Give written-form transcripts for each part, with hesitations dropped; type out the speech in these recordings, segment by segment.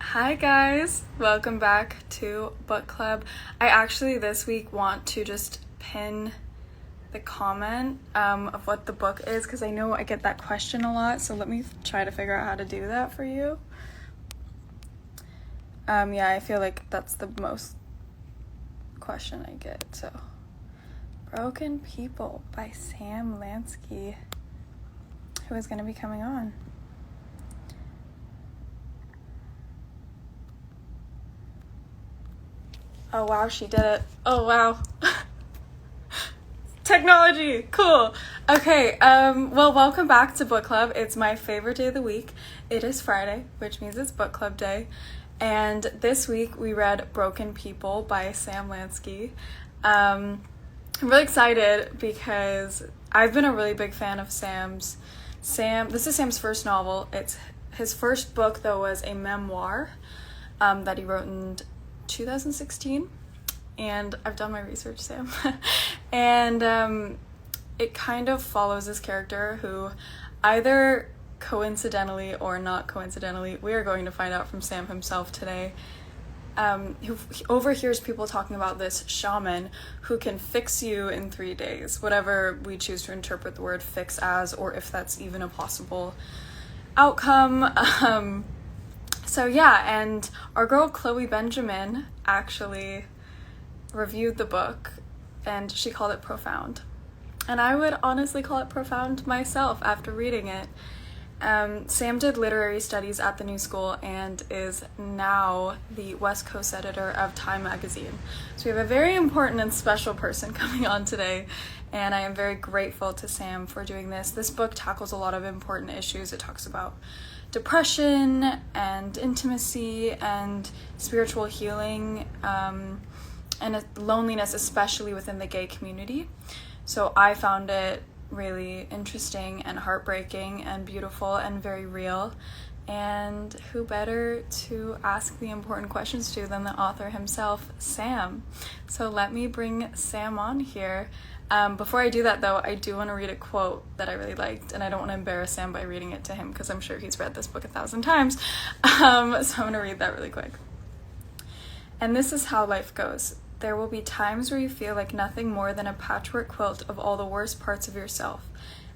Hi guys, welcome back to book club. I actually this week want to just pin the comment of what the book is because I know I get that question a lot, so let me try to figure out how to do that for you. Yeah, I feel like that's the most question I get. So Broken People by Sam Lansky, who is going to be coming on. Oh wow, she did it. Oh wow. Technology, cool. Okay, well, welcome back to book club. It's my favorite day of the week. It is Friday, which means it's book club day. And this week we read Broken People by Sam Lansky. I'm really excited because I've been a really big fan of Sam's. This is Sam's first novel. It's his first book, though, was a memoir that he wrote in 2016. And I've done my research, Sam. And it kind of follows this character who either coincidentally or not coincidentally, we are going to find out from Sam himself today, who overhears people talking about this shaman who can fix you in 3 days, whatever we choose to interpret the word fix as, or if that's even a possible outcome. So yeah, and our girl Chloe Benjamin actually reviewed the book and she called it profound. And I would honestly call it profound myself after reading it. Sam did literary studies at the New School and is now the West Coast editor of Time magazine. So we have a very important and special person coming on today, and I am very grateful to Sam for doing this. This book tackles a lot of important issues. It talks about depression and intimacy and spiritual healing, and loneliness, especially within the gay community. So I found it really interesting and heartbreaking and beautiful and very real. And who better to ask the important questions to than the author himself, Sam. So let me bring Sam on here. Before I do that, though, I do want to read a quote that I really liked, and I don't want to embarrass Sam by reading it to him because I'm sure he's read this book 1,000 times. So I'm going to read that really quick. And this is how life goes. There will be times where you feel like nothing more than a patchwork quilt of all the worst parts of yourself.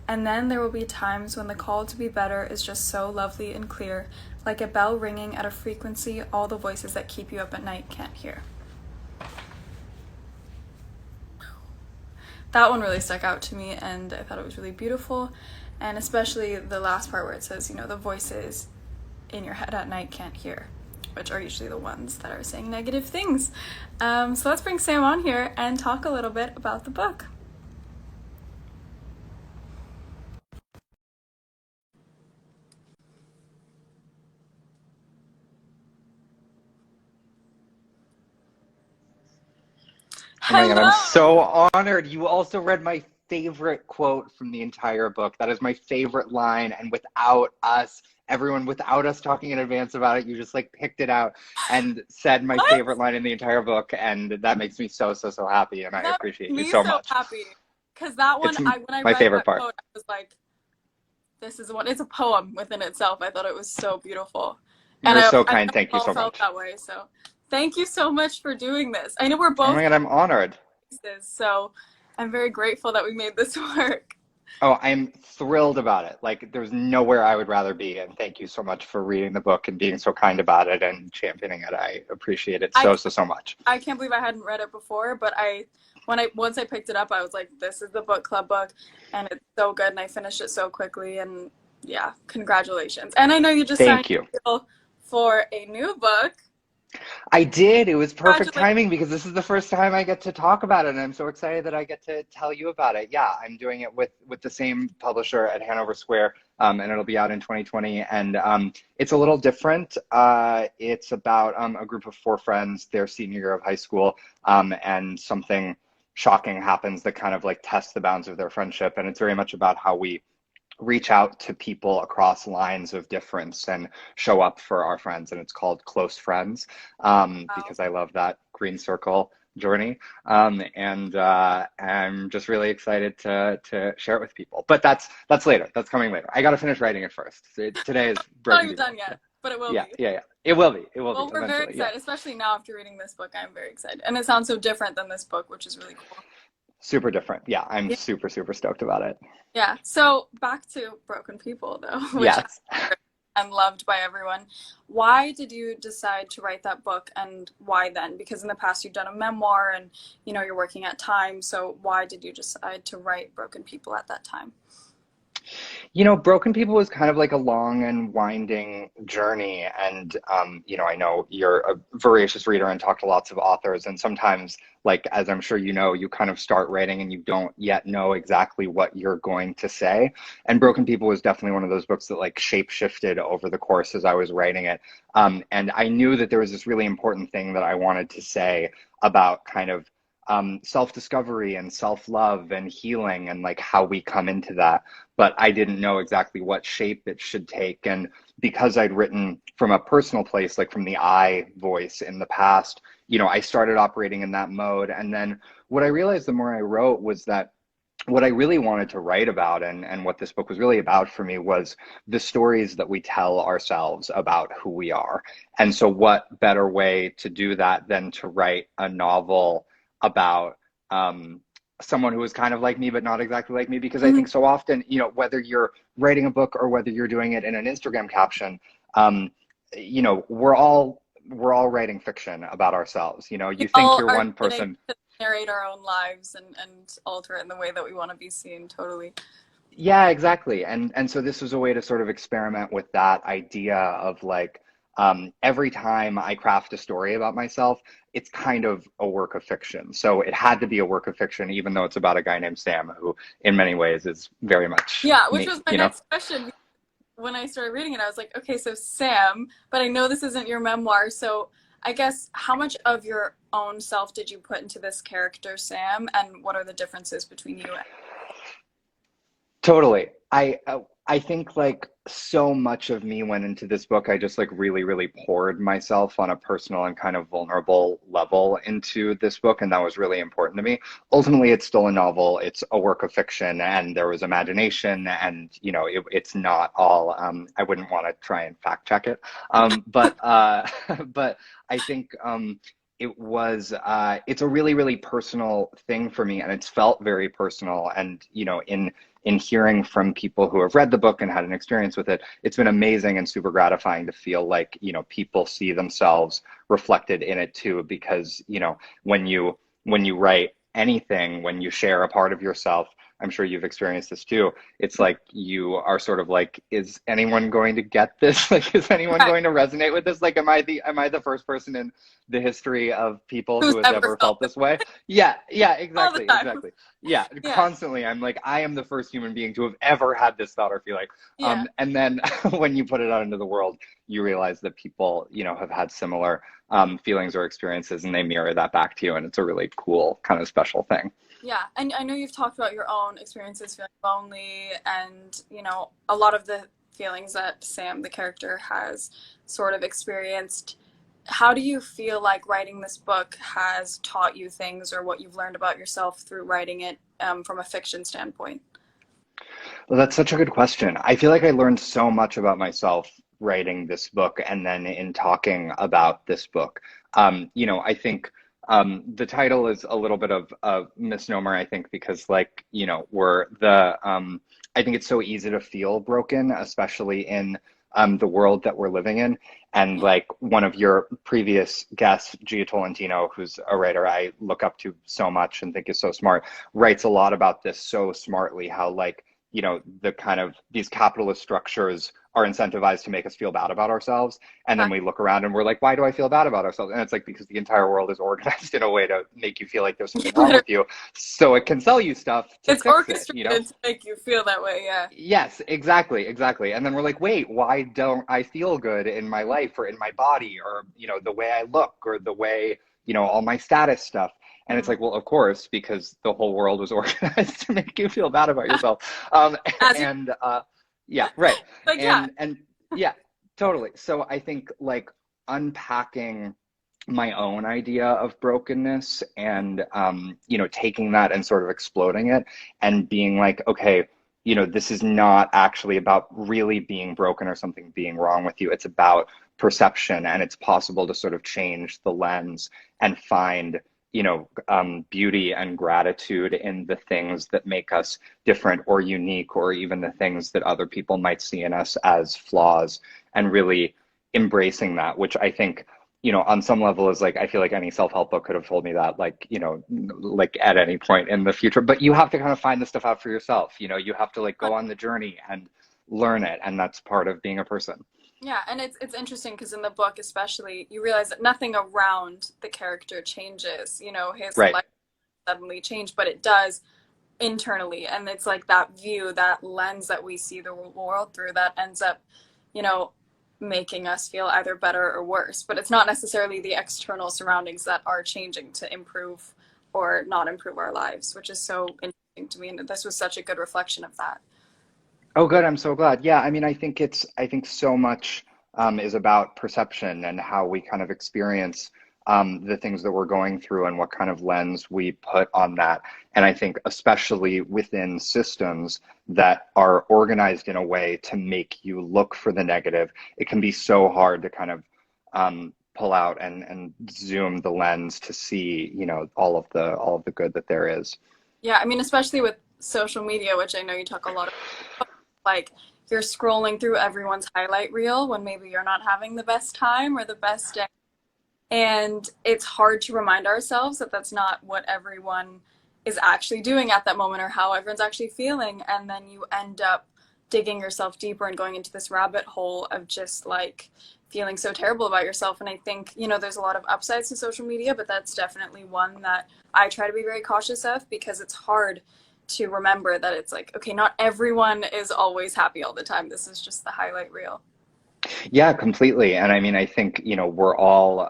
And then there will be times when the call to be better is just so lovely and clear, like a bell ringing at a frequency all the voices that keep you up at night can't hear. That one really stuck out to me, and I thought it was really beautiful, and especially the last part where it says, the voices in your head at night can't hear, which are usually the ones that are saying negative things. So let's bring Sam on here and talk a little bit about the book. Oh my God, I'm Hello! so honored. You also read my favorite quote from the entire book. That is my favorite line. And everyone without us talking in advance about it, you just picked it out and said my What? favorite line in the entire book. And that makes me so, so, so happy. And I That appreciate made you me so so much. happy. Because that one, It's when I my read favorite that part. quote, I was like, this is one. It's a poem within itself. I thought it was so beautiful. And You're so I kind. know we Thank you all so felt much. that way. So thank you so much for doing this. I know we're Oh both my God, I'm honored. so I'm very grateful that we made this work. Oh, I'm thrilled about it. There's nowhere I would rather be. And thank you so much for reading the book and being so kind about it and championing it. I appreciate it I so, so, so much. I can't believe I hadn't read it before, but once I picked it up, I was like, this is the book club book, and it's so good, and I finished it so quickly, and yeah, congratulations. And I know you just signed Thank you. a deal for a new book. I did. It was perfect Congratulations. timing because this is the first time I get to talk about it, and I'm so excited that I get to tell you about it. Yeah, I'm doing it with the same publisher at Hanover Square, and it'll be out in 2020. And it's a little different. It's about a group of 4 friends, their senior year of high school, and something shocking happens that kind of tests the bounds of their friendship. And it's very much about how we reach out to people across lines of difference and show up for our friends. And it's called Close Friends, Wow. because I love that green circle journey. And I'm just really excited to share it with people. But that's later. That's coming later. I got to finish writing it first. Today is Not Broken even People. done yet. but it will Yeah, be. yeah, yeah. It will be. It will be Well, we're very eventually. Yeah. excited, especially now after reading this book. I'm very excited. And it sounds so different than this book, which is really cool. Super different. Yeah, I'm Yeah. super, super stoked about it. Yeah. So back to Broken People, though, which Yes. and loved by everyone. Why did you decide to write that book and why then? Because in the past you've done a memoir and you're working at Time, so why did you decide to write Broken People at that time? Broken People was kind of like a long and winding journey. And, I know you're a voracious reader and talk to lots of authors. And sometimes, like, as I'm sure you know, you kind of start writing and you don't yet know exactly what you're going to say. And Broken People was definitely one of those books that like shape shifted over the course as I was writing it. And I knew that there was this really important thing that I wanted to say about kind of self-discovery and self-love and healing and like how we come into that, but I didn't know exactly what shape it should take. And because I'd written from a personal place, like from the I voice in the past, I started operating in that mode. And then what I realized the more I wrote was that what I really wanted to write about and what this book was really about for me was the stories that we tell ourselves about who we are. And so what better way to do that than to write a novel about someone who is kind of like me, but not exactly like me, because I Mhm. think so often, whether you're writing a book or whether you're doing it in an Instagram caption, um, we're all writing fiction about ourselves. We You think all you're are one getting person. to narrate our own lives and alter it in the way that we want to be seen, totally. Yeah, exactly. And so this was a way to sort of experiment with that idea of like every time I craft a story about myself, it's kind of a work of fiction. So it had to be a work of fiction, even though it's about a guy named Sam, who in many ways is very much Yeah, which me, was my next question. When I started reading it, I was like, okay, so Sam, but I know this isn't your memoir, so I guess how much of your own self did you put into this character, Sam, and what are the differences between you and Totally. I think like so much of me went into this book. I just like really, really poured myself on a personal and kind of vulnerable level into this book, and that was really important to me. Ultimately, it's still a novel. It's a work of fiction, and there was imagination, and it's not all. I wouldn't want to try and fact check it, but but I think it's a really, really personal thing for me, and it's felt very personal. And in hearing from people who have read the book and had an experience with it, it's been amazing and super gratifying to feel like, people see themselves reflected in it too, because, when you write anything, when you share a part of yourself, I'm sure you've experienced this too. It's like you are sort of like, is anyone going to get this? Like, is anyone right. going to resonate with this? Like, am I the first person in the history of people Who's who has ever ever felt felt this this way? Yeah, yeah, all the exactly, time? exactly. Yeah, Yeah, constantly. I'm like, I am the first human being to have ever had this thought or feeling. yeah, And then when you put it out into the world, you realize that people, have had similar feelings or experiences, and they mirror that back to you. And it's a really cool, kind of special thing. yeah. And I know you've talked about your own experiences feeling lonely and, a lot of the feelings that Sam, the character, has sort of experienced. How do you feel like writing this book has taught you things or what you've learned about yourself through writing it from a fiction standpoint? Well, that's such a good question. I feel like I learned so much about myself writing this book and then in talking about this book. I think the title is a little bit of a misnomer, I think, because like, I think it's so easy to feel broken, especially in the world that we're living in. And Yeah. like one of your previous guests, Gia Tolentino, who's a writer I look up to so much and think is so smart, writes a lot about this so smartly, how like, the kind of these capitalist structures are incentivized to make us feel bad about ourselves. And then Right. we look around and we're like, why do I feel bad about ourselves? And it's like, because the entire world is organized in a way to make you feel like there's something wrong Literally, with you. So it can sell you stuff to it's fix it. orchestrated to make you feel that way. Yeah. Yes, exactly, exactly. And then we're like, wait, why don't I feel good in my life or in my body or, the way I look or the way, all my status stuff. And it's Mm. like, well, of course, because the whole world was organized to make you feel bad about yourself. As you And yeah, right. like, yeah. And yeah, totally. So I think like unpacking my own idea of brokenness and taking that and sort of exploding it and being like, okay, you know, this is not actually about really being broken or something being wrong with you. It's about perception, and it's possible to sort of change the lens and find, you know, beauty and gratitude in the things that make us different or unique, or even the things that other people might see in us as flaws, and really embracing that, which I think, you know, on some level is like, I feel like any self-help book could have told me that, like, you know, like at any point in the future, but you have to kind of find the stuff out for yourself. You know, you have to like go on the journey and learn it. And that's part of being a person. Yeah, and it's interesting because in the book especially, you realize that nothing around the character changes. You know, his Right. life suddenly changed, but it does internally. And it's like that view, that lens that we see the world through that ends up, you know, making us feel either better or worse. But it's not necessarily the external surroundings that are changing to improve or not improve our lives, which is so interesting to me. And this was such a good reflection of that. Oh, good. I'm so glad. Yeah, I mean, I think so much is about perception and how we kind of experience the things that we're going through and what kind of lens we put on that. And I think especially within systems that are organized in a way to make you look for the negative, it can be so hard to kind of pull out and zoom the lens to see, you know, all of the good that there is. Yeah, I mean, especially with social media, which I know you talk a lot about, like you're scrolling through everyone's highlight reel when maybe you're not having the best time or the best day. And it's hard to remind ourselves that that's not what everyone is actually doing at that moment or how everyone's actually feeling. And then you end up digging yourself deeper and going into this rabbit hole of just like feeling so terrible about yourself. And I think, you know, there's a lot of upsides to social media, but that's definitely one that I try to be very cautious of because it's hard to remember that it's like, okay, not everyone is always happy all the time. This is just the highlight reel. Yeah, completely. And I mean, I think, you know, we're all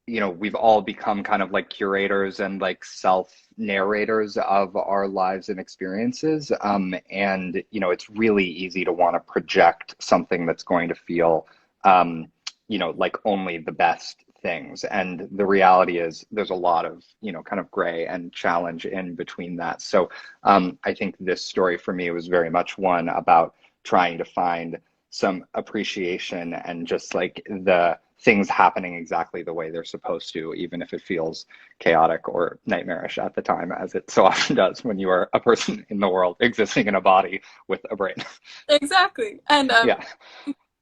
you know, we've all become kind of like curators and like self narrators of our lives and experiences. And, you know, it's really easy to want to project something that's going to feel, you know, like only the best things. And the reality is there's a lot of, you know, kind of gray and challenge in between that. So I think this story for me was very much one about trying to find some appreciation and just like the things happening exactly the way they're supposed to, even if it feels chaotic or nightmarish at the time, as it so often does when you are a person in the world existing in a body with a brain. Exactly. And Yeah.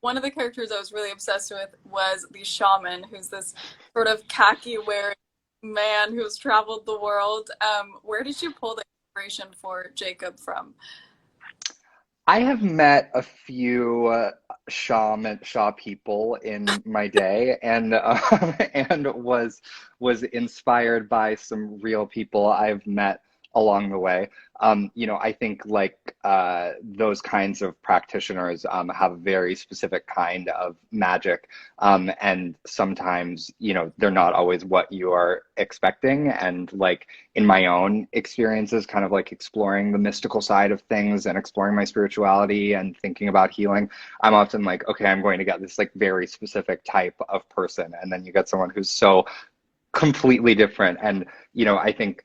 one of the characters I was really obsessed with was the shaman, who's this sort of khaki wearing man who's traveled the world. Where did you pull the inspiration for Jacob from? I have met a few Shaw people in my day, and and was inspired by some real people I've met along the way. You know, I think like those kinds of practitioners have a very specific kind of magic, and sometimes, you know, they're not always what you are expecting. And like in my own experiences, kind of like exploring the mystical side of things and exploring my spirituality and thinking about healing, I'm often like, okay, I'm going to get this like very specific type of person. And then you get someone who's so completely different. And, you know, I think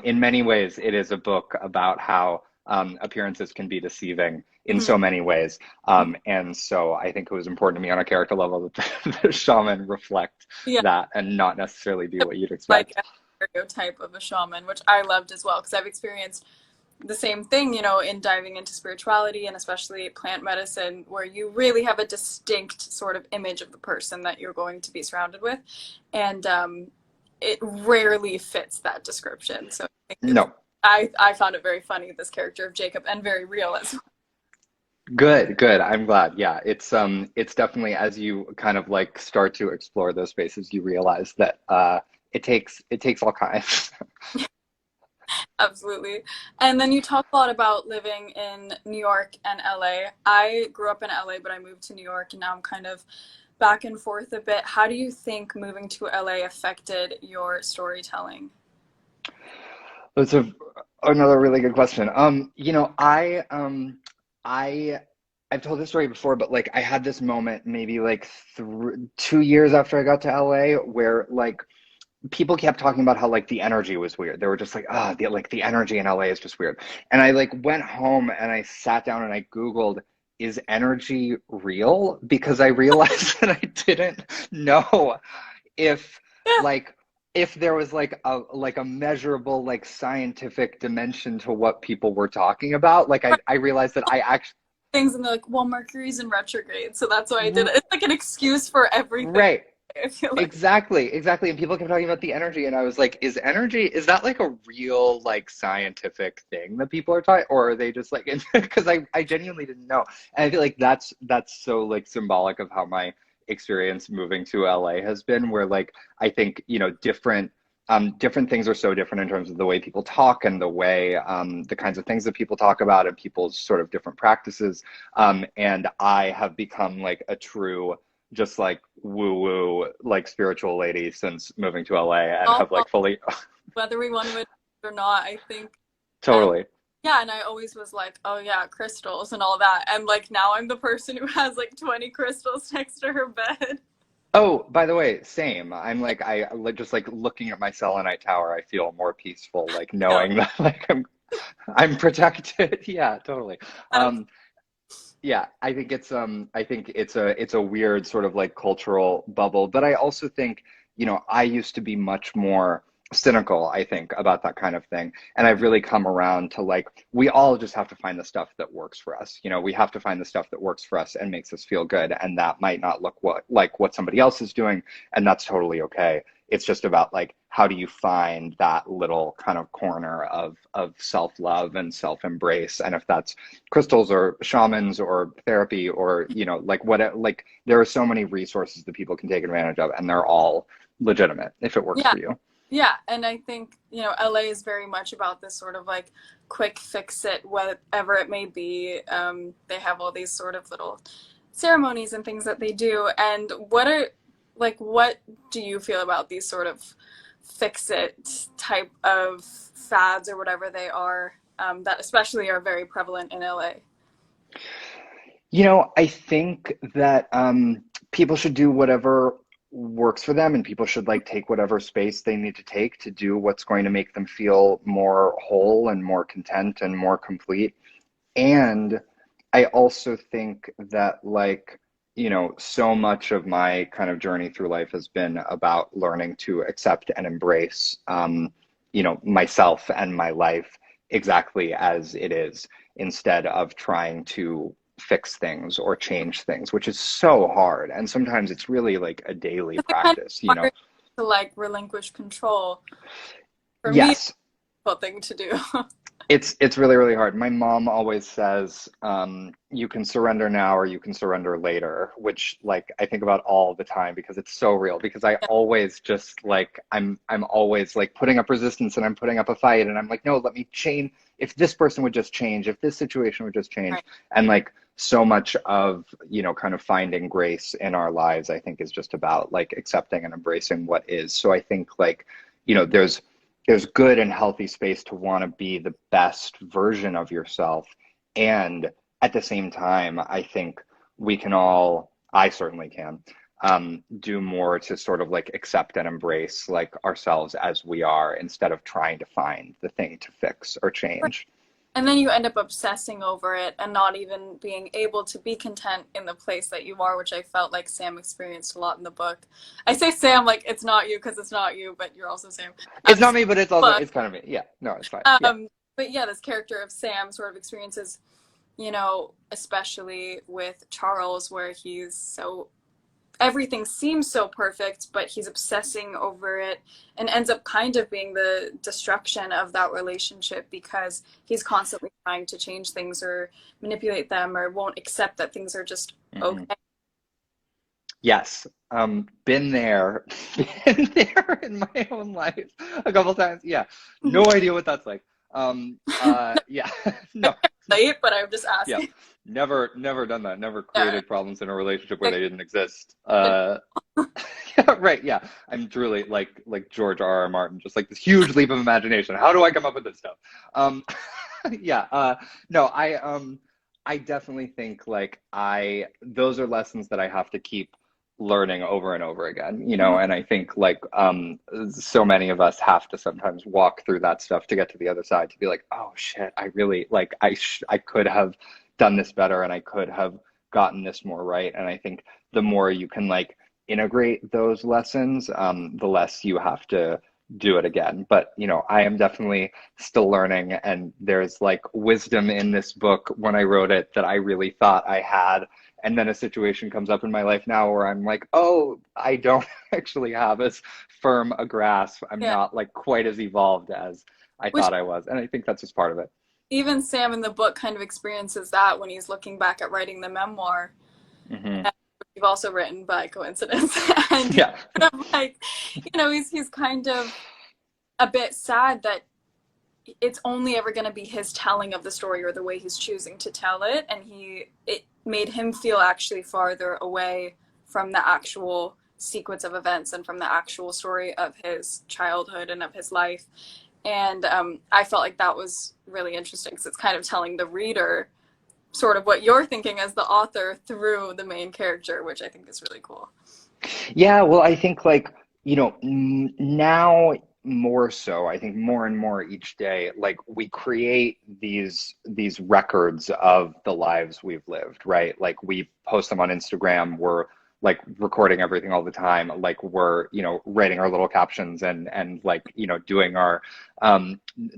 in many ways it is a book about how appearances can be deceiving in Mhm. so many ways. And so I think it was important to me on a character level that the shaman reflect Yeah, that and not necessarily be what you'd like expect. a stereotype of a shaman, which I loved as well because I've experienced the same thing, you know, in diving into spirituality and especially plant medicine, where you really have a distinct sort of image of the person that you're going to be surrounded with. And it rarely fits that description. So I think it's, No. I found it very funny, this character of Jacob, and very real as well. Good, good. I'm glad. Yeah, it's definitely as you kind of like start to explore those spaces, you realize that it takes all kinds. Absolutely. And then you talk a lot about living in New York and LA. I grew up in LA, but I moved to New York and now I'm kind of back and forth a bit. How do you think moving to LA affected your storytelling? That's another really good question. You know, I I've told this story before, but like I had this moment maybe like 2 years after I got to LA where like people kept talking about how like the energy was weird. They were just like, ah, the energy in LA is just weird. And I like went home and I sat down and I Googled, is energy real? Because I realized that I didn't know if Yeah. like if there was like a measurable like scientific dimension to what people were talking about. Like I realized that I actually Things and they're like, well, Mercury's in retrograde, so that's why I did it. It's like an excuse for everything, right. I feel like. Exactly, exactly. And people kept talking about the energy, and I was like, is that like a real like scientific thing that people are talking, or are they just like, because I genuinely didn't know. And I feel like that's so like symbolic of how my experience moving to LA has been, where like I think, different things are so different in terms of the way people talk and the way the kinds of things that people talk about and people's sort of different practices. And I have become like a true just like woo woo like spiritual lady since moving to LA and All have like fully whether we want to admit it or not, I think. Um, totally. yeah, and I always was like, oh yeah, crystals and all that. And like now I'm the person who has like 20 crystals next to her bed. Oh, by the way, same. I'm like just like looking at my selenite tower, I feel more peaceful, like Yeah, knowing that like I'm protected. Yeah, totally. um, Um, yeah, I think it's a weird sort of like cultural bubble, but I also think, I used to be much more cynical, I think, about that kind of thing. And I've really come around to like we all just have to find the stuff that works for us. We have to find the stuff that works for us and makes us feel good. And that might not look what somebody else is doing, and that's totally okay. It's just about like how do you find that little kind of corner of self-love and self-embrace. And if that's crystals or shamans or therapy or like what like there are so many resources that people can take advantage of, and they're all legitimate if it works yeah, for you. yeah. And I think, LA is very much about this sort of like quick fix it, whatever it may be. They have all these sort of little ceremonies and things that they do. And what do you feel about these sort of fix it type of fads or whatever they are, that especially are very prevalent in LA? I think that people should do whatever works for them, and people should like take whatever space they need to take to do what's going to make them feel more whole and more content and more complete. And I also think that like, so much of my kind of journey through life has been about learning to accept and embrace, myself and my life exactly as it is, instead of trying to fix things or change things, which is so hard. And sometimes it's really like a daily It's kind practice. of hard to like relinquish control. For me, it's Yes, a difficult thing to do. it's really really hard. My mom always says, you can surrender now or you can surrender later, which like I think about all the time because it's so real. Because I Yeah, always just like I'm always like putting up resistance and I'm putting up a fight, and I'm like, no, let me change. If this person would just change, if this situation would just change. right. And like so much of kind of finding grace in our lives, I think, is just about like accepting and embracing what is. So I think like there's good and healthy space to want to be the best version of yourself. And at the same time, I think I certainly can, do more to sort of like accept and embrace like ourselves as we are, instead of trying to find the thing to fix or change. And then you end up obsessing over it and not even being able to be content in the place that you are, which I felt like Sam experienced a lot in the book. I say Sam like it's not you because it's not you, but you're also Sam. It's not So me, but book, it's kind of me. Yeah, no, it's fine. Yeah. um, but yeah, this character of Sam sort of experiences, especially with Charles, where he's so everything seems so perfect, but he's obsessing over it and ends up kind of being the destruction of that relationship because he's constantly trying to change things or manipulate them or won't accept that things are just Hmm. okay. Yes. Been there, been there in my own life a couple times. Yeah. No idea what that's like. Yeah. No. Late, but I'm just Yeah. asking. Never done that. Never Yeah, created problems in a relationship where like, they didn't exist. Yeah, right. Yeah. I'm truly like George R. R. Martin, just like this huge leap of imagination. How do I come up with this stuff? Um, yeah. No, I definitely think like those are lessons that I have to keep learning over and over again, you know, and I think like so many of us have to sometimes walk through that stuff to get to the other side to be like, oh shit, I really like I could have done this better and I could have gotten this more right. And I think the more you can like integrate those lessons, the less you have to do it again. But you know, I am definitely still learning, and there's like wisdom in this book when I wrote it that I really thought I had, and then a situation comes up in my life now where I'm like, oh, I don't actually have as firm a grasp. I'm Yeah. not like quite as evolved as I Which thought I was, and I think that's just part of it. even Sam in the book kind of experiences that when he's looking back at writing the memoir. Hmm. And you've also written by coincidence. And he's Yeah. kind of like, he's kind of a bit sad that it's only ever going to be his telling of the story or the way he's choosing to tell it, and it made him feel actually farther away from the actual sequence of events and from the actual story of his childhood and of his life. And I felt like that was really interesting because it's kind of telling the reader sort of what you're thinking as the author through the main character, which I think is really cool. Yeah, well, I think like, you know, now more so, I think more and more each day, like we create these records of the lives we've lived, right? Like we post them on Instagram, we're like recording everything all the time, like we're, you know, writing our little captions and like, you know, doing our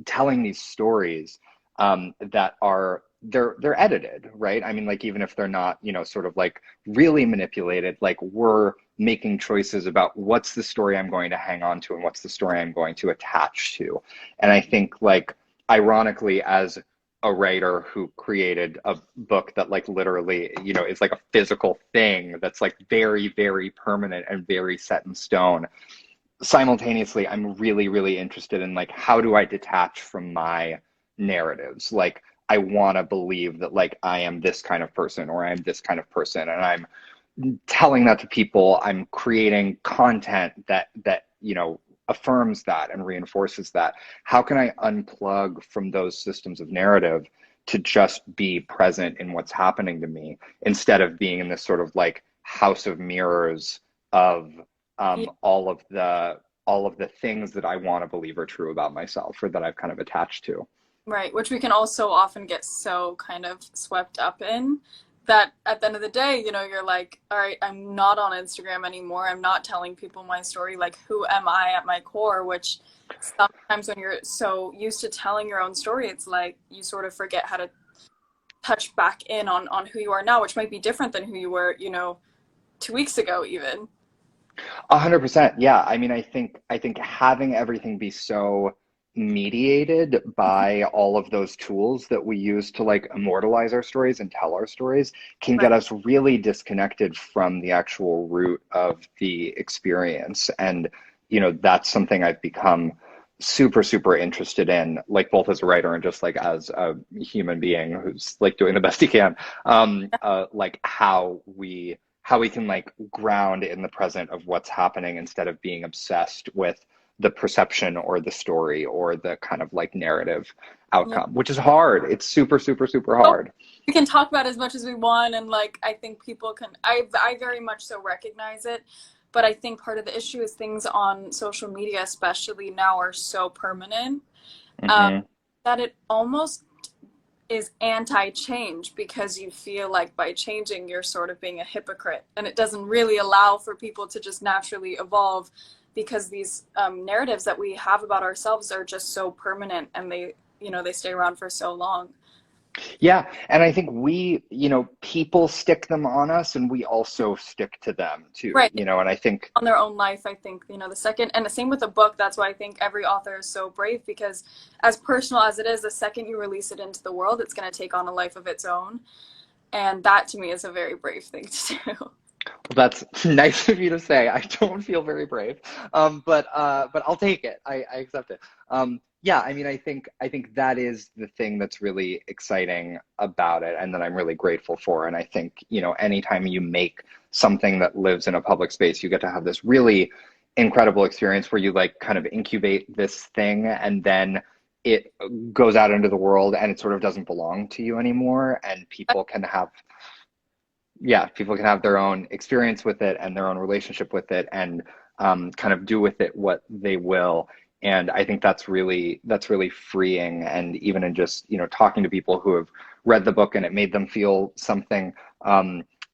telling these stories that are they're edited, right? I mean, like even if they're not, you know, sort of like really manipulated, like we're making choices about what's the story I'm going to hang on to and what's the story I'm going to attach to. And I think like ironically, as a writer who created a book that like literally, you know, is like a physical thing that's like very, very permanent and very set in stone, simultaneously I'm really, really interested in like how do I detach from my narratives? Like I want to believe that like I am this kind of person or I'm this kind of person, and I'm telling that to people. I'm creating content that you know affirms that and reinforces that. How can I unplug from those systems of narrative to just be present in what's happening to me instead of being in this sort of like house of mirrors of Yeah, all of the things that I want to believe are true about myself or that I've kind of attached to. right, which we can also often get so kind of swept up in that at the end of the day, you're like, all right, I'm not on Instagram anymore. I'm not telling people my story. Like, who am I at my core? Which sometimes when you're so used to telling your own story, it's like you sort of forget how to touch back in on who you are now, which might be different than who you were, 2 weeks ago, even. 100%. Yeah. I mean, I think having everything be so mediated by all of those tools that we use to like immortalize our stories and tell our stories can Right. get us really disconnected from the actual root of the experience. And, you know, that's something I've become super, super interested in, like both as a writer and just like as a human being who's like doing the best he can. Like how we can like ground in the present of what's happening instead of being obsessed with the perception or the story or the kind of like narrative Yeah. outcome, which is hard. It's super, super, super Oh, hard. we can talk about it as much as we want, and like I think people can. I very much so recognize it, but I think part of the issue is things on social media, especially now, are so permanent, um, Hmm. that it almost is anti-change because you feel like by changing you're sort of being a hypocrite, and it doesn't really allow for people to just naturally evolve because these narratives that we have about ourselves are just so permanent, and they stay around for so long. Yeah. And I think we, you know, people stick them on us and we also stick to them too, Right. you know, and I think On their own life, I think, the second, and the same with the book. That's why I think every author is so brave, because as personal as it is, the second you release it into the world, it's going to take on a life of its own, and that to me is a very brave thing to do. that's nice of you to say. I don't feel very brave, but I'll take it. I accept it. Yeah, I mean, I think that is the thing that's really exciting about it, and that I'm really grateful for. And I think you know, anytime you make something that lives in a public space, you get to have this really incredible experience where you like kind of incubate this thing, and then it goes out into the world, and it sort of doesn't belong to you anymore, and people can have yeah, people can have their own experience with it and their own relationship with it, and kind of do with it what they will. And I think that's really freeing. And even in just, talking to people who have read the book and it made them feel something,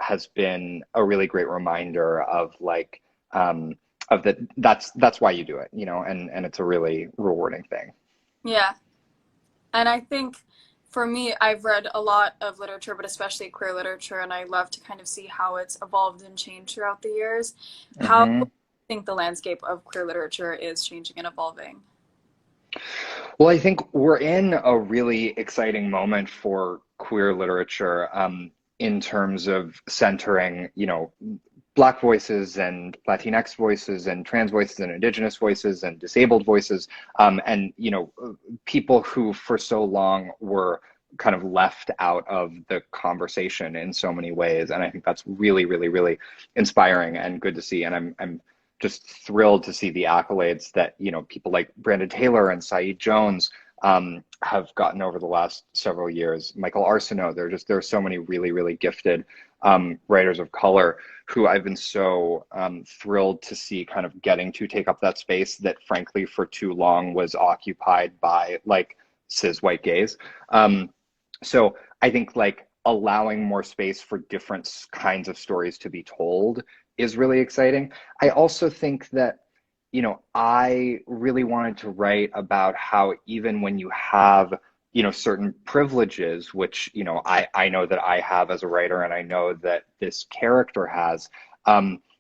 has been a really great reminder of like, of that, that's why you do it, and it's a really rewarding thing. Yeah. And I think for me, I've read a lot of literature, but especially queer literature, and I love to kind of see how it's evolved and changed throughout the years. How do you hmm think the landscape of queer literature is changing and evolving? Well, I think we're in a really exciting moment for queer literature, in terms of centering, Black voices and Latinx voices and trans voices and Indigenous voices and disabled voices, and people who for so long were kind of left out of the conversation in so many ways. And I think that's really, really, really inspiring and good to see. And I'm just thrilled to see the accolades that people like Brandon Taylor and Saeed Jones, have gotten over the last several years. Michael Arsenault. There are so many really, really gifted, writers of color who I've been so, thrilled to see kind of getting to take up that space that frankly for too long was occupied by like cis white gays. So I think like allowing more space for different kinds of stories to be told is really exciting. I also think that, I really wanted to write about how even when you have, certain privileges, which, I know that I have as a writer, and I know that this character has,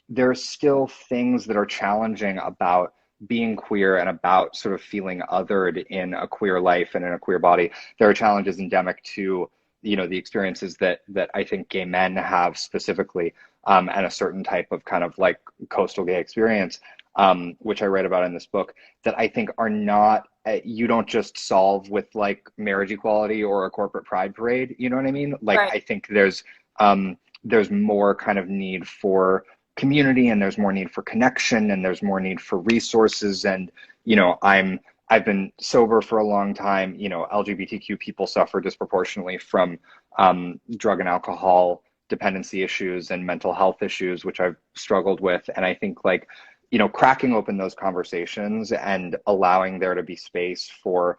there's still things that are challenging about being queer and about sort of feeling othered in a queer life and in a queer body. There are challenges endemic to, the experiences that I think gay men have specifically, and a certain type of kind of like coastal gay experience, which I write about in this book, that I think are not, you don't just solve with like marriage equality or a corporate pride parade. You know what I mean? Like, Right. I think there's more kind of need for community, and there's more need for connection, and there's more need for resources. And, I've been sober for a long time. LGBTQ people suffer disproportionately from, drug and alcohol dependency issues and mental health issues, which I've struggled with. And I think like, cracking open those conversations and allowing there to be space for,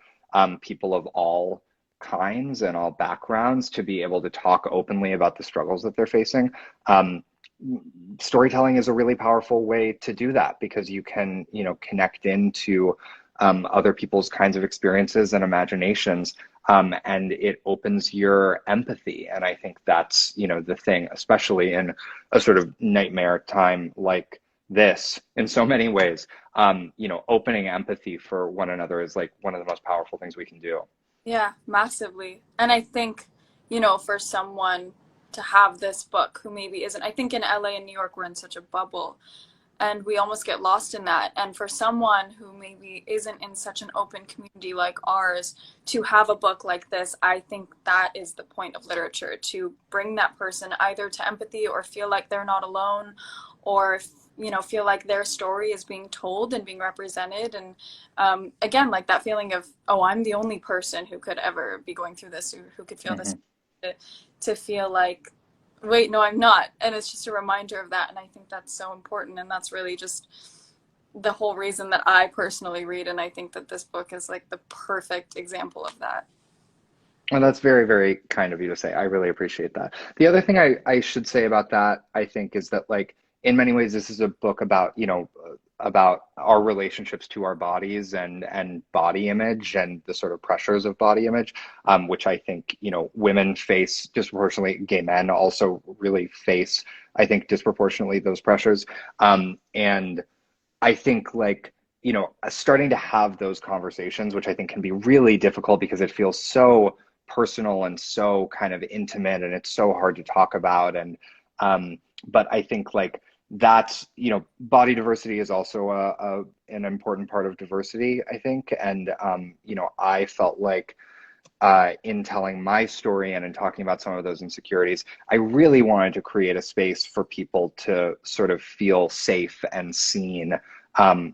people of all kinds and all backgrounds to be able to talk openly about the struggles that they're facing. Um, Storytelling is a really powerful way to do that, because you can, connect into, other people's kinds of experiences and imaginations, and it opens your empathy. And I think that's, the thing, especially in a sort of nightmare time like this, in so many ways. Opening empathy for one another is like one of the most powerful things we can do. Yeah, massively. And I think, for someone to have this book who maybe isn't, I think in LA and New York, we're in such a bubble and we almost get lost in that. And for someone who maybe isn't in such an open community like ours to have a book like this, I think that is the point of literature, to bring that person either to empathy or feel like they're not alone, or feel like their story is being told and being represented. And again, like that feeling of, oh, I'm the only person who could ever be going through this, who could feel this, hmm to feel like, wait, no, I'm not. And it's just a reminder of that. And I think that's so important. And that's really just the whole reason that I personally read. And I think that this book is like the perfect example of that. And that's very, very kind of you to say. I really appreciate that. The other thing I should say about that, I think, is that like in many ways, this is a book about, about our relationships to our bodies and body image and the sort of pressures of body image, which I think, women face disproportionately. Gay men also really face, I think, disproportionately those pressures. And I think like, starting to have those conversations, which I think can be really difficult because it feels so personal and so kind of intimate, and it's so hard to talk about. And, but I think like that's, body diversity is also an important part of diversity, I think. And, I felt like, in telling my story and in talking about some of those insecurities, I really wanted to create a space for people to sort of feel safe and seen,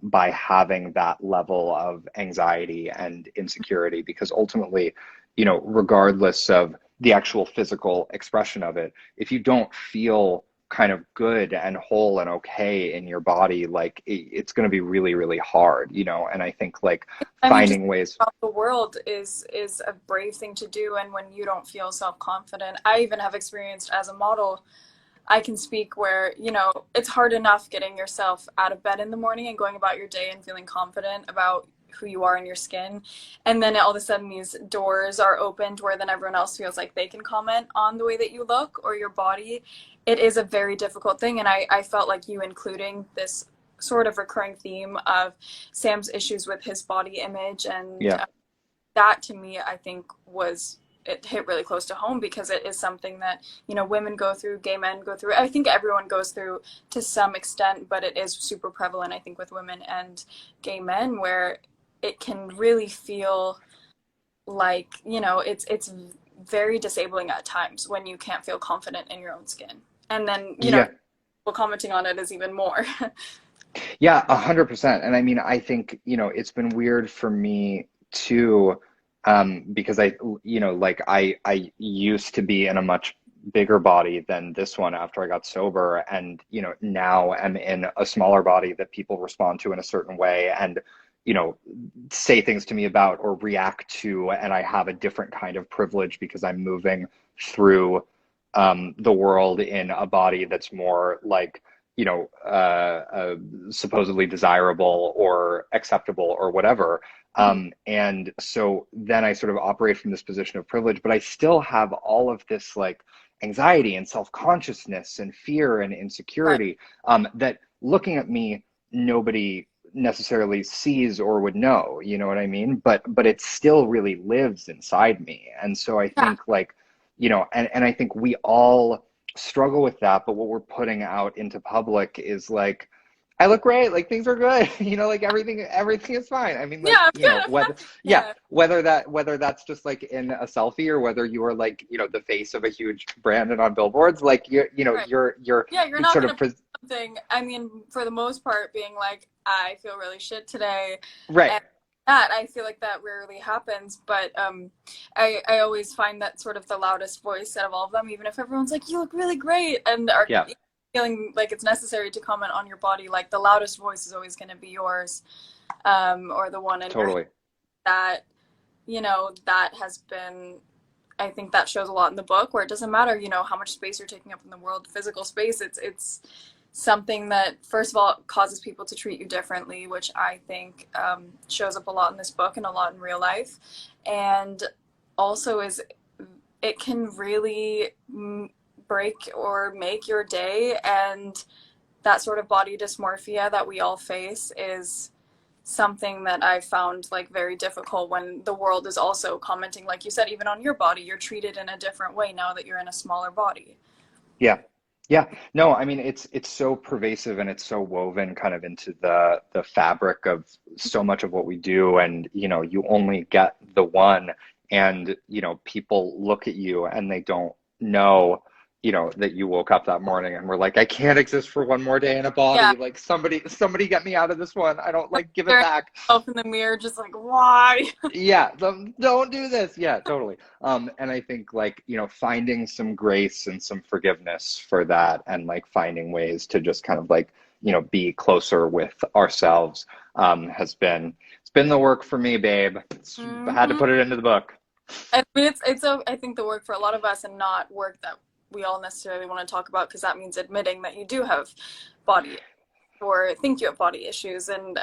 by having that level of anxiety and insecurity. Because ultimately, regardless of the actual physical expression of it, if you don't feel kind of good and whole and okay in your body, like it's going to be really, really hard, you know? And I think like I mean, just finding ways. about the world is a brave thing to do. And when you don't feel self-confident, I even have experienced as a model, I can speak where, you know, it's hard enough getting yourself out of bed in the morning and going about your day and feeling confident about who you are in your skin. And then all of a sudden these doors are opened where then everyone else feels like they can comment on the way that you look or your body. It is a very difficult thing. And I felt like you including this sort of recurring theme of Sam's issues with his body image and Yeah. that to me, I think it hit really close to home because it is something that, you know, women go through, gay men go through. I think everyone goes through to some extent, but it is super prevalent, I think, with women and gay men where it can really feel like, you know, it's very disabling at times when you can't feel confident in your own skin. And then, you know, Yeah. people commenting on it is even more. Yeah, 100%. And I mean, I think, you know, it's been weird for me too, because you know, like I used to be in a much bigger body than this one after I got sober. And, you know, now I'm in a smaller body that people respond to in a certain way and, you know, say things to me about or react to. And I have a different kind of privilege because I'm moving through the world in a body that's more like, you know, supposedly desirable or acceptable or whatever. And so then I sort of operate from this position of privilege, but I still have all of this like anxiety and self-consciousness and fear and Right. insecurity that looking at me, nobody necessarily sees or would know, you know what I mean? But it still really lives inside me. And so I Yeah. think like, you know, and I think we all struggle with that, but what we're putting out into public is like, I look great, like things are good, you know, like everything is fine. I mean, Yeah, like, I'm you good. know, I'm whether happy. yeah, Yeah. whether that's just like in a selfie or whether you are like, you know, the face of a huge brand and on billboards, like you know, Right. you're Yeah, you're it's not sort gonna of put something, I mean, for the most part, being like, I feel really shit today. right. And that, I feel like that rarely happens. But I always find that sort of the loudest voice out of all of them, even if everyone's like, you look really great, and are Yeah, feeling like it's necessary to comment on your body, like the loudest voice is always going to be yours, or the one in your head totally. that, you know, that has been I think that shows a lot in the book where it doesn't matter, you know, how much space you're taking up in the world, physical space. It's something that first of all causes people to treat you differently, which I think shows up a lot in this book and a lot in real life, and also is it can really break or make your day, and that sort of body dysmorphia that we all face is something that I found like very difficult when the world is also commenting, like you said, even on your body, you're treated in a different way now that you're in a smaller body. Yeah. Yeah. No, I mean it's so pervasive and it's so woven kind of into the fabric of so much of what we do. And, you know, you only get the one and, you know, people look at you and they don't know, you know, that you woke up that morning and were like, I can't exist for one more day in a Yeah, body. Like somebody get me out of this one. I don't like give it staring at back. yourself in the mirror, just like why? Yeah, don't do this. Yeah, totally. And I think like, you know, finding some grace and some forgiveness for that and like finding ways to just kind of like, you know, be closer with ourselves has been it's been the work for me, babe. I had to Mm-hmm. put it into the book. I mean, it's I think the work for a lot of us, and not work that we all necessarily want to talk about, because that means admitting that you do have body or think you have body issues. And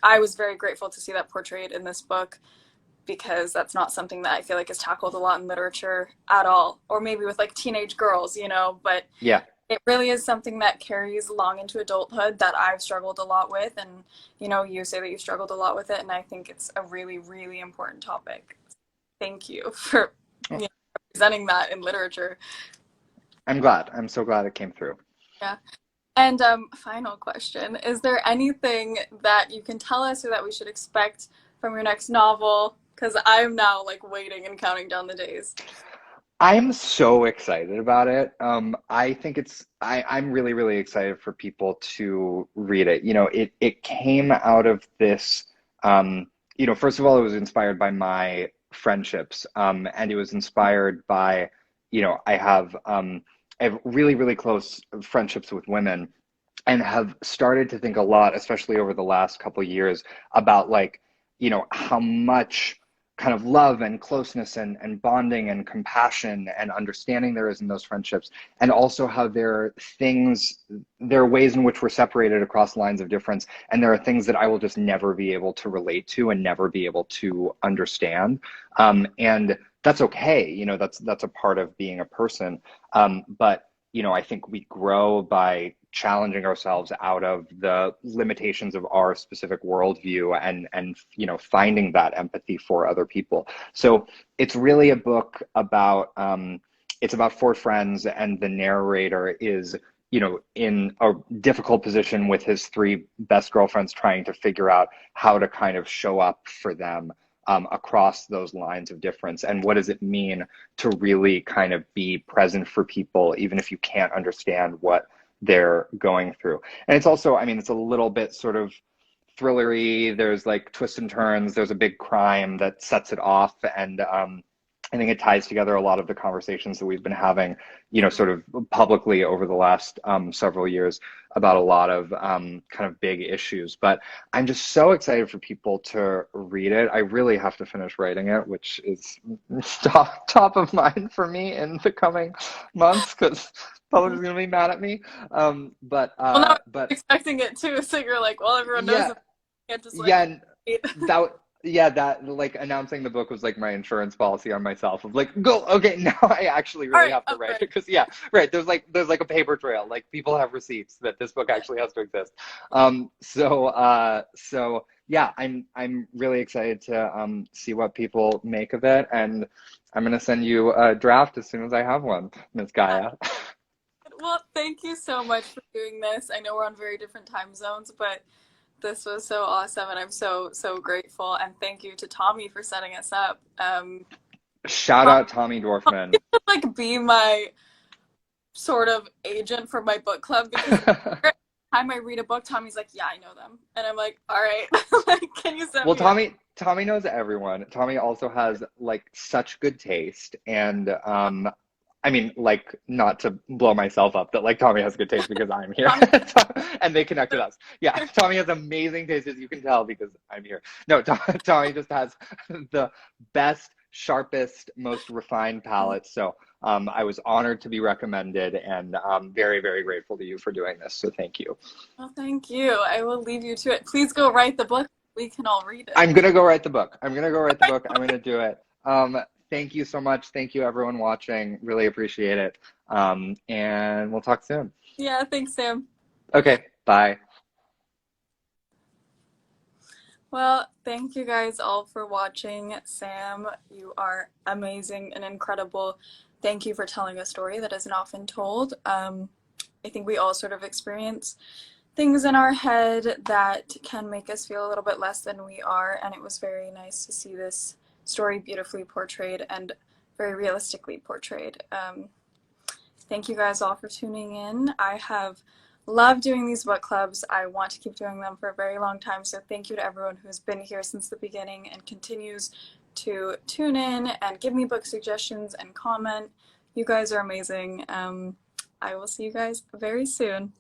I was very grateful to see that portrayed in this book because that's not something that I feel like is tackled a lot in literature at all, or maybe with like teenage girls, you know, but Yeah. it really is something that carries long into adulthood that I've struggled a lot with. And, you know, you say that you struggled a lot with it, and I think it's a really, really important topic. Thank you for, you know, presenting that in literature. I'm glad. I'm so glad it came through. Yeah. And final question, is there anything that you can tell us or that we should expect from your next novel? Because I'm now like waiting and counting down the days. I'm so excited about it. I think I'm really, really excited for people to read it. You know, it came out of this, you know, first of all, it was inspired by my friendships. And it was inspired by, I have really, really close friendships with women and have started to think a lot, especially over the last couple of years, about like, how much kind of love and closeness and bonding and compassion and understanding there is in those friendships, and also how there are ways in which we're separated across lines of difference, and there are things that I will just never be able to relate to and never be able to understand. And that's okay, that's a part of being a person. But I think we grow by challenging ourselves out of the limitations of our specific worldview and finding that empathy for other people. So it's really a book about it's about four friends, and the narrator is in a difficult position with his three best girlfriends, trying to figure out how to kind of show up for them across those lines of difference, and what does it mean to really kind of be present for people even if you can't understand what they're going through. And it's also, I mean, it's a little bit sort of thrillery. There's like twists and turns. There's a big crime that sets it off, and I think it ties together a lot of the conversations that we've been having, sort of publicly over the last several years about a lot of kind of big issues. But I'm just so excited for people to read it. I really have to finish writing it, which is top of mind for me in the coming months, because publisher's gonna be mad at me. But Well, now I'm but expecting it too, so you're like, well, everyone knows yeah, it. You can't just like yeah, wait. that like announcing the book was like my insurance policy on myself of like, go, okay, now I actually All really right, have to I'm write it, ready. because right, there's like a paper trail, like people have receipts that this book actually has to exist. So yeah, I'm really excited to see what people make of it, and I'm gonna send you a draft as soon as I have one, Miss Gaia. Well, thank you so much for doing this. I know we're on very different time zones, but this was so awesome, and I'm so grateful. And thank you to Tommy for setting us up. Shout Tommy out Tommy Dorfman. could like be my sort of agent for my book club, because every time I read a book, Tommy's like, "Yeah, I know them," and I'm like, "All right, like, can you send Well, me a?" Tommy knows everyone. Tommy also has like such good taste, and I mean, like, not to blow myself up that like Tommy has good taste because I'm here, Tommy, and they connected us. Yeah, Tommy has amazing taste, as you can tell, because I'm here. No, Tommy just has the best, sharpest, most refined palate. So I was honored to be recommended, and I'm very, very grateful to you for doing this. So thank you. well, thank you. I will leave you to it. Please go write the book. We can all read it. I'm gonna go write the book. I'm gonna go write the book. I'm gonna do it. Thank you so much. Thank you, everyone watching. Really appreciate it. And we'll talk soon. Yeah, thanks, Sam. Okay, bye. Well, thank you guys all for watching. Sam, you are amazing and incredible. Thank you for telling a story that isn't often told. I think we all sort of experience things in our head that can make us feel a little bit less than we are, and it was very nice to see this story beautifully portrayed and very realistically portrayed. Thank you guys all for tuning in. I have loved doing these book clubs. I want to keep doing them for a very long time, so thank you to everyone who's been here since the beginning and continues to tune in and give me book suggestions and comment. You guys are amazing. I will see you guys very soon.